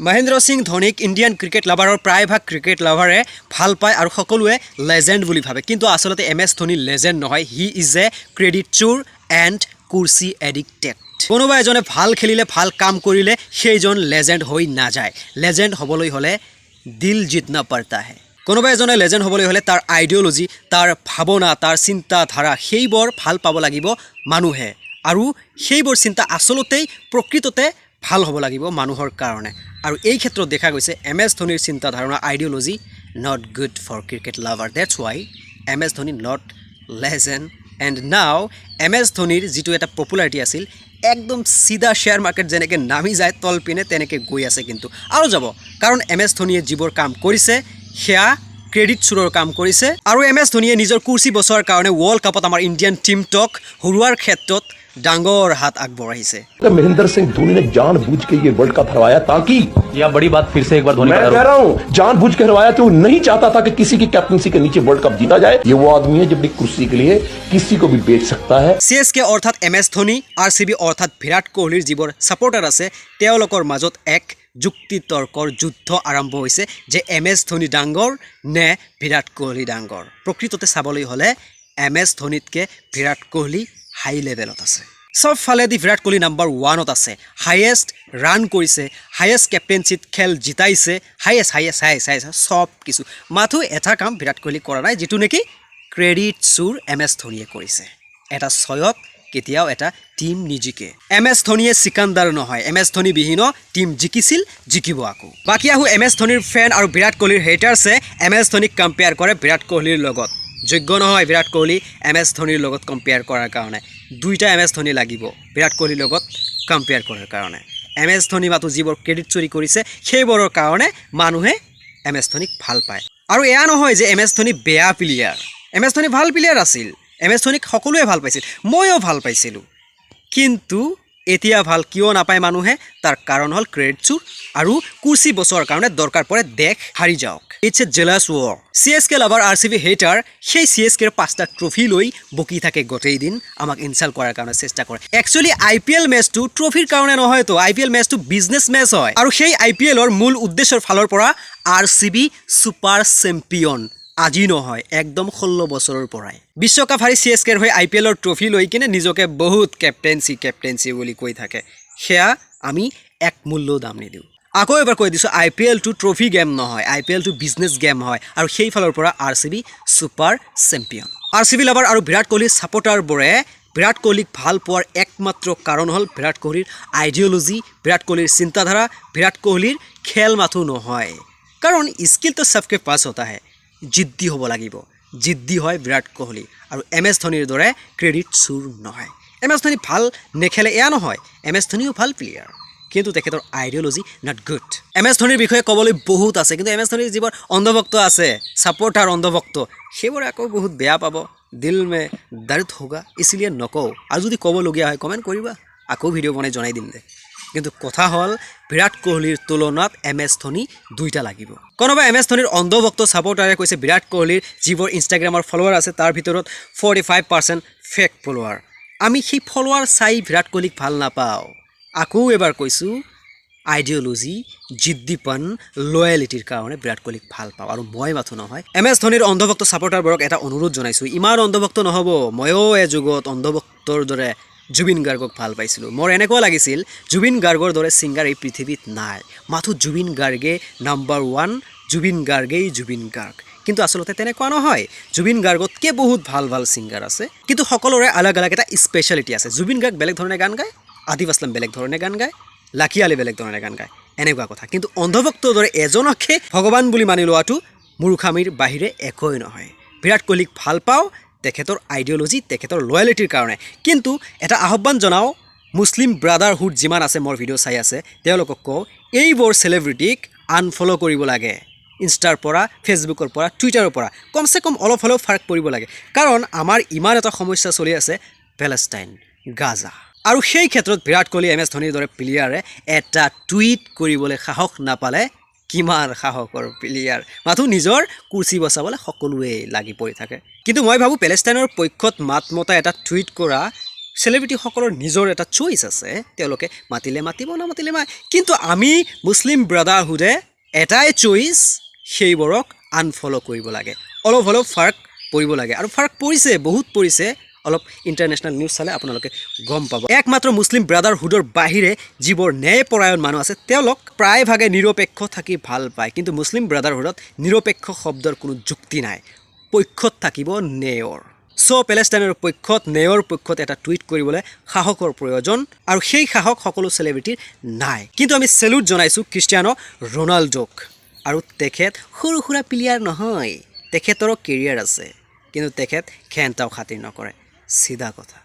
Mahendra Singh ধোনীক Indian cricket লাভাৰৰ প্ৰায়ভাগ cricket লাভাৰে ভাল পায় আৰু সকলোৱে লেজেণ্ড বুলি ভাবে কিন্তু আচলতে MS ধোনী লেজেণ্ড নহয় হি ইজ এ ক্ৰেডিট চোৰ এণ্ড কুৰ্চি এডিক্টেড কোনোবা এজনে ভাল খেলিলে ভাল কাম কৰিলে সেইজন লেজেণ্ড হৈ নাযায় লেজেণ্ড হ'বলৈ হ'লে দিল জিতনা পড়তা হে কোনোবা এজনে লেজেণ্ড হ'বলৈ হ'লে তাৰ আইডিঅলজি তাৰ ভাৱনা তাৰ চিন্তাধাৰা সেইবোৰ ভাল পাব লাগিব মানুহে আৰু সেইবোৰ চিন্তা আচলতেই প্ৰকৃততে ভাল হ'ব লাগিব মানুহৰ কাৰণে আৰু এই ক্ষেত্ৰত দেখা গৈছে MS ধোনীৰ চিন্তা ধাৰণা ideology not good for cricket lover that's why MS Dhoni not legend and now MS ধোনীৰ যিটো এটা পপুলাৰিটি আছিল একদম সিধা শ্বেয়াৰ মাৰ্কেট যেনেকৈ নামি যায় তল পিনে তেনেকৈ গৈ আছে কিন্তু আৰু যাব কাৰণ MS ধোনীয়ে যিবোৰ কাম কৰিছে সেয়া ক্ৰেডিট চুৰৰ কাম কৰিছে আৰু MS ধোনীয়ে নিজৰ কুৰ্চি বচোৱাৰ কাৰণে ৱৰ্ল্ড কাপত আমাৰ ইণ্ডিয়ান টিমটোক হৰুৱাৰ ক্ষেত্ৰত ডাঙৰ হাত আগবঢ়াইছে महेंद्र सिंह धोनी ने जानबूझ के ये वर्ल्ड कप हरवाया ताकि यह बड़ी बात फिर से एक बार धोनी मैं कह रहा हूं जानबूझ के हरवाया तो वो नहीं चाहता था कि किसी की कैप्टनसी के नीचे वर्ल्ड कप जीता जाए ये वो आदमी है जो अपनी कुर्सी के लिए किसी को भी बेच सकता है CSK অৰ্থাৎ MS ধোনী RCB অৰ্থাৎ বিৰাট কোহলিৰ যিবোৰ সাপোৰ্টাৰ আছে তেওঁলোকৰ মাজত এক যুক্তি তৰ্কৰ যুদ্ধ আৰম্ভ হৈছে যে MS ধোনী ডাঙৰ নে বিৰাট কোহলি ডাঙৰ প্ৰকৃততে চাবলৈ হ'লে MS ধোনীতকে বিৰাট কোহলি হাই লেভেলত আছে সব ফালেদি বিৰাট কোহলি নাম্বাৰ 1ত আছে হাইয়েষ্ট ৰান কৰিছে হাইয়েষ্ট কেপ্টেনশ্বিপ খেল জিতাইছে হাইয়েষ্ট সব কিছু মাথো এটা কাম বিৰাট কোহলি কৰা নাই যিটো নেকি ক্ৰেডিট চুৰ MS ধোনীয়ে কৰিছে এটা ছয়ক কেতিয়াও এটা টিম নিজিকে MS ধোনীয়ে সিকান্দাৰ নহয় MS ধোনী বিহীন টিম জিকিছিল জিকিব আকৌ বাকী আহো MS ধোনীৰ ফেন আৰু বিৰাট কোহলিৰ হেটাৰ্ছে MS ধোনীক কম্পেয়াৰ কৰে বিৰাট কোহলিৰ লগত যোগ্য নহয় বিৰাট কোহলি MS ধোনীৰ লগত কম্পেয়াৰ কৰাৰ কাৰণে দুইটা MS ধোনী লাগিব বিৰাট কোহলিৰ লগত কম্পেয়াৰ কৰাৰ কাৰণে MS ধোনী মাতো যিবোৰ ক্ৰেডিট চুৰি কৰিছে সেইবোৰৰ কাৰণে মানুহে MS ধোনীক ভাল পায় আৰু এয়া নহয় যে MS ধোনী বেয়া প্লেয়াৰ MS ধোনী ভাল প্লেয়াৰ আছিল MS ধোনীক সকলোৱে ভাল পাইছিল ময়ো ভাল পাইছিলোঁ কিন্তু এতিয়া ভাল কিয় নাপায় মানুহে তাৰ কাৰণ হ'ল ক্ৰেডিট চুৰ আৰু কুৰ্চি বচোৱাৰ কাৰণে দৰকাৰ পৰে দেশ হাৰি যাওক it's a jealous war CSK lover RCB hater সেই CSKৰ 5টা ট্ৰফি লৈ বকি থাকে গোটেই দিন আমাক ইনচাল্ট কৰাৰ কাৰণে চেষ্টা কৰে একচুৱেলি IPL মেচটো ট্ৰফিৰ কাৰণে নহয় তো IPL মেচটো বিজনেছ মেচ হয় আৰু সেই IPLৰ মূল উদ্দেশ্যৰ ফালৰ পৰা RCB সুপাৰ চেম্পিয়ন আজি নহয় একদম 16 বছৰৰ পৰাই বিশ্বকাপ হাৰি CSKৰ হৈ IPLৰ ট্ৰফি লৈ কিনে নিজকে বহুত কেপ্টেনসি বুলি কৈ থাকে সেয়া আমি এক মূল্য দাম নিদিওঁ আকৌ এবাৰ কৈ দিছোঁ IPL টো ট্ৰফি গেম নহয় IPL টো বিজনেছ গেম হয় আৰু সেই ফালৰ পৰা RCB super champion RCB lover আৰু বিৰাট কোহলিৰ সাপোৰ্টাৰবোৰে বিৰাট কোহলিক ভাল পোৱাৰ একমাত্ৰ কাৰণ হ'ল বিৰাট কোহলিৰ আইডিঅলজি বিৰাট কোহলিৰ চিন্তাধাৰা বিৰাট কোহলিৰ খেল মাথো নহয় কাৰণ স্কিল তো সবকে পাছ হতা হে জিদ্দি হ'ব লাগিব জিদ্দি হয় বিৰাট কোহলি আৰু MS ধোনীৰ দৰে ক্ৰেডিট চুৰ নহয় MS ধোনী ভাল নেখেলে এয়া নহয় MS ধোনীও ভাল প্লেয়াৰ কিন্তু তেখেতৰ আইডিঅলজি নট গুড MS ধোনীৰ বিষয়ে ক'বলৈ বহুত আছে কিন্তু MS ধোনীৰ যিবোৰ অন্ধভক্ত আছে সাপোৰ্টাৰ অন্ধভক্ত সেইবোৰ আকৌ বহুত বেয়া পাব দিল মে দৰ্দ হোগা ইছলিয়ে নকওঁ আৰু যদি ক'বলগীয়া হয় কমেণ্ট কৰিবা আকৌ ভিডিঅ' বনাই জনাই দিম দে কিন্তু কথা হ'ল বিৰাট কোহলিৰ তুলনাত MS ধোনী দুইটা লাগিব কোনোবা MS ধোনীৰ অন্ধভক্ত সাপোৰ্টাৰে কৈছে বিৰাট কোহলিৰ যিবোৰ ইনষ্টাগ্ৰামৰ ফলোৱাৰ আছে তাৰ ভিতৰত 45% ফেক ফলোৱাৰ আমি সেই ফলোৱাৰ চাই বিৰাট কোহলিক ভাল নাপাওঁ আকৌ এবাৰ কৈছোঁ আইডিঅলজি জিদ্দিপন লয়েলিটিৰ কাৰণে বিৰাট কোহলিক ভাল পাওঁ আৰু মই মাথো নহয় MS ধোনীৰ অন্ধভক্ত সাপোৰ্টাৰবোৰক এটা অনুৰোধ জনাইছোঁ ইমান অন্ধভক্ত নহ'ব ময়ো যুগত অন্ধভক্তৰ দৰে জুবিন গাৰ্গক ভাল পাইছিলোঁ মোৰ এনেকুৱা লাগিছিল জুবিন গাৰ্গৰ দৰে ছিংগাৰ এই পৃথিৱীত নাই মাথো জুবিন গাৰ্গে নাম্বাৰ 1 জুবিন গাৰ্গ কিন্তু আচলতে তেনেকুৱা নহয় জুবিন গাৰ্গতকৈ বহুত ভাল ছিংগাৰ আছে কিন্তু সকলোৰে আলাগ এটা স্পেচিয়েলিটি আছে জুবিন গাৰ্গ বেলেগ ধৰণে গান গায় আতিফ আসলাম বেলেগ ধৰণে গান গায় লাকি আলি বেলেগ ধৰণে গান গায় এনেকুৱা কথা কিন্তু অন্ধভক্তৰ দৰে এজনকহে ভগৱান বুলি মানি লোৱাটো মূৰ্খামিৰ বাহিৰে একোই নহয় বিৰাট কোহলিক ভাল পাওঁ তেখেতৰ আইডিঅলজি তেখেতৰ লয়েলিটিৰ কাৰণে কিন্তু এটা আহ্বান জনাওঁ মুছলিম ব্ৰাদাৰহুড যিমান আছে মোৰ ভিডিঅ' চাই আছে তেওঁলোকক কওঁ এইবোৰ চেলিব্ৰিটিক আনফলো কৰিব লাগে ইনষ্টাৰ পৰা ফেচবুকৰ পৰা টুইটাৰৰ পৰা কমচে কম অলপ হ'লেও ফাৰ্ক পৰিব লাগে কাৰণ আমাৰ ইমান এটা সমস্যা চলি আছে পেলেষ্টাইন গাজা আৰু সেই ক্ষেত্ৰত বিৰাট কোহলি MS ধোনীৰ দৰে প্লেয়াৰে এটা টুইট কৰিবলৈ সাহস নাপালে কিমান সাহসৰ প্লেয়াৰ মাথো নিজৰ কুৰ্চি বচাবলৈ সকলোৱে লাগি পৰি থাকে কিন্তু মই ভাবোঁ পেলেষ্টাইনৰ পক্ষত মাত মতা এটা টুইট কৰা চেলিব্ৰিটিসকলৰ নিজৰ এটা চইচ আছে, তেওঁলোকে মাতিলে মাতিব, নামাতিলে কিন্তু আমি মুছলিম ব্ৰাদাৰহুডে এটাই চইচ, সেইবোৰক আনফল' কৰিব লাগে। অলপ হ'লেও ফাৰ্ক পৰিব লাগে, আৰু ফাৰ্ক পৰিছে, বহুত পৰিছে। অলপ ইণ্টাৰনেশ্যনেল নিউজ চালে আপোনালোকে গম পাব। একমাত্ৰ মুছলিম ব্ৰাদাৰহুডৰ বাহিৰে যিবোৰ ন্যায়পৰায়ণ মানুহ আছে তেওঁলোক প্ৰায়ভাগে নিৰপেক্ষ থাকি ভাল পায়, কিন্তু মুছলিম ব্ৰাদাৰহুডত নিৰপেক্ষ শব্দৰ কোনো যুক্তি নাই, পক্ষত থাকিব ন্যায়ৰ। পেলেষ্টাইনৰ পক্ষত, ন্যায়ৰ পক্ষত এটা টুইট কৰিবলৈ সাহসৰ প্ৰয়োজন, আৰু সেই সাহস সকলো চেলিব্ৰিটিৰ নাই। কিন্তু আমি চেলুট জনাইছোঁ ক্ৰিষ্টিয়ানো ৰনাল্ডোক, আৰু তেখেত সৰু সুৰা প্লেয়াৰ নহয়, তেখেতৰো কেৰিয়াৰ আছে, কিন্তু তেখেত ঘেণ্টাও খাতিৰ নকৰে, চিধা কথা।